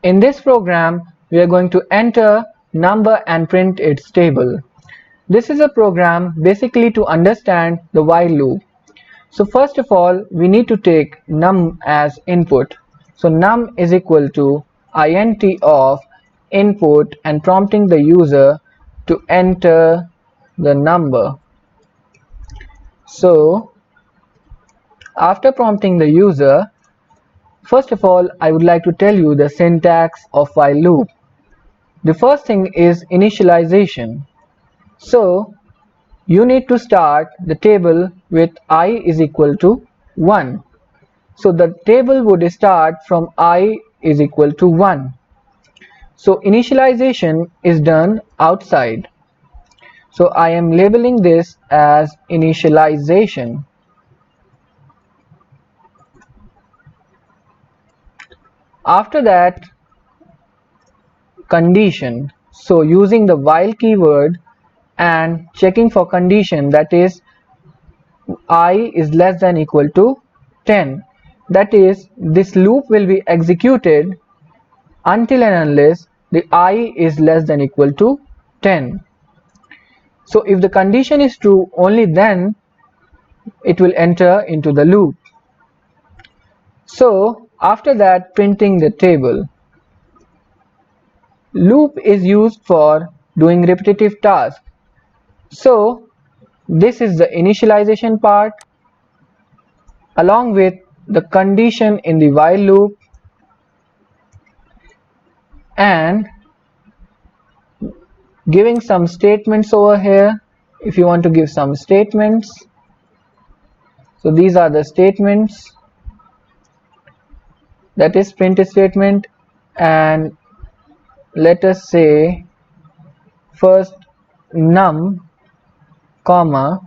In this program, we are going to enter number and print its table. This is a program basically to understand the while loop. So first of all, we need to take num as input. So num is equal to int of input and prompting the user to enter the number. So after prompting the user, first of all, I would like to tell you the syntax of while loop. The first thing is initialization. So you need to start the table with I is equal to 1. So the table would start from I is equal to 1. So initialization is done outside. So I am labeling this as initialization. After that, condition. So using the while keyword and checking for condition, that is I is less than equal to 10. That is, this loop will be executed until and unless the I is less than equal to 10. So if the condition is true, only then it will enter into the loop. So after that, printing the table. Loop is used for doing repetitive tasks. So this is the initialization part along with the condition in the while loop and giving some statements over here. If you want to give some statements, so these are the statements, that is print statement, and let us say first num comma,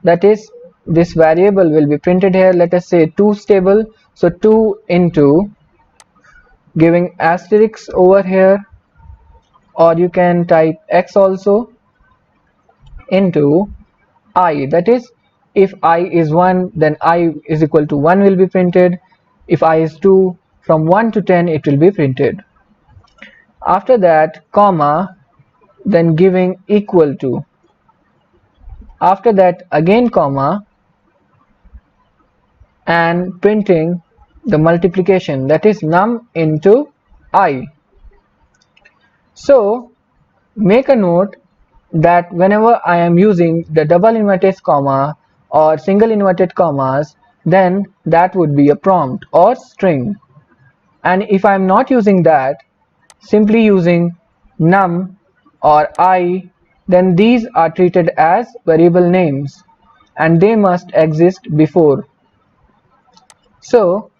that is this variable will be printed here, let us say 2 stable, so 2 into giving asterisks over here, or you can type x also, into I, that is if I is 1 then I is equal to 1 will be printed, if I is 2 from 1 to 10 it will be printed. After that comma, then giving equal to, after that again comma and printing the multiplication, that is num into I. So make a note that whenever I am using the double inverted comma or single inverted commas, then that would be a prompt or string, and if I am not using that, simply using num or I, then these are treated as variable names and they must exist before. So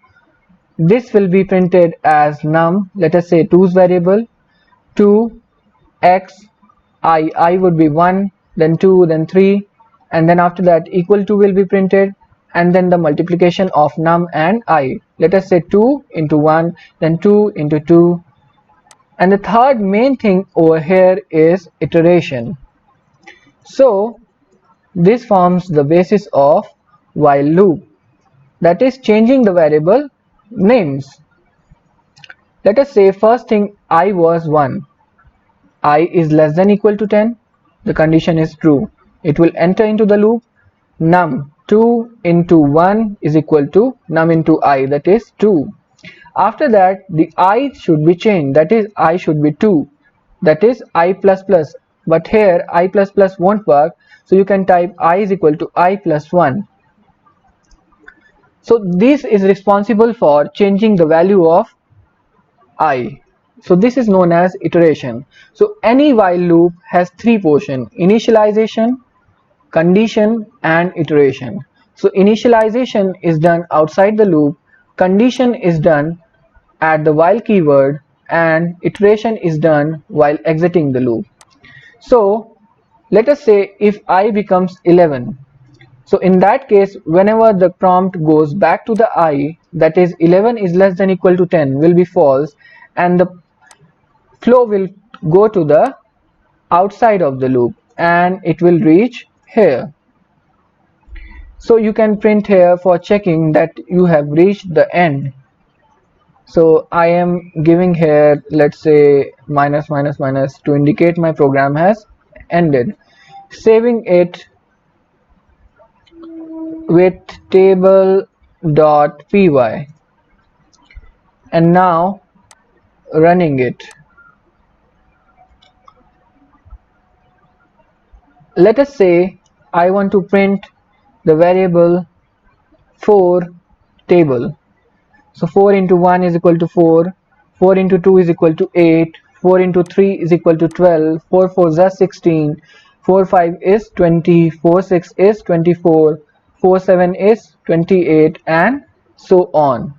this will be printed as num, let us say 2's variable, 2 x I would be 1, then 2, then 3, and then after that equal to will be printed, and then the multiplication of num and I, let us say 2 into 1, then 2 into 2. And the third main thing over here is iteration. So this forms the basis of while loop, that is changing the variable names. Let us say first thing I was 1, I is less than equal to 10, the condition is true, it will enter into the loop. Num 2 into 1 is equal to num into I, that is 2. After that the I should be changed, that is I should be 2, that is I plus plus, but here I plus plus won't work, so you can type I is equal to I plus 1. So this is responsible for changing the value of I. So this is known as iteration. So any while loop has three portions: initialization, condition and iteration. So initialization is done outside the loop, condition is done at the while keyword, and iteration is done while exiting the loop. So let us say if I becomes 11, so in that case whenever the prompt goes back to the I, that is 11 is less than equal to 10 will be false, and the flow will go to the outside of the loop and it will reach here. So you can print here for checking that you have reached the end. So I am giving here, let's say, minus minus minus to indicate my program has ended. Saving it with table.py and now running it. Let us say I want to print the variable 4 table. So 4 into 1 is equal to 4, 4 into 2 is equal to 8, 4 into 3 is equal to 12, 4 4s are 16, 4 5 is 20, 4 6 is 24, 4 7 is 28, and so on.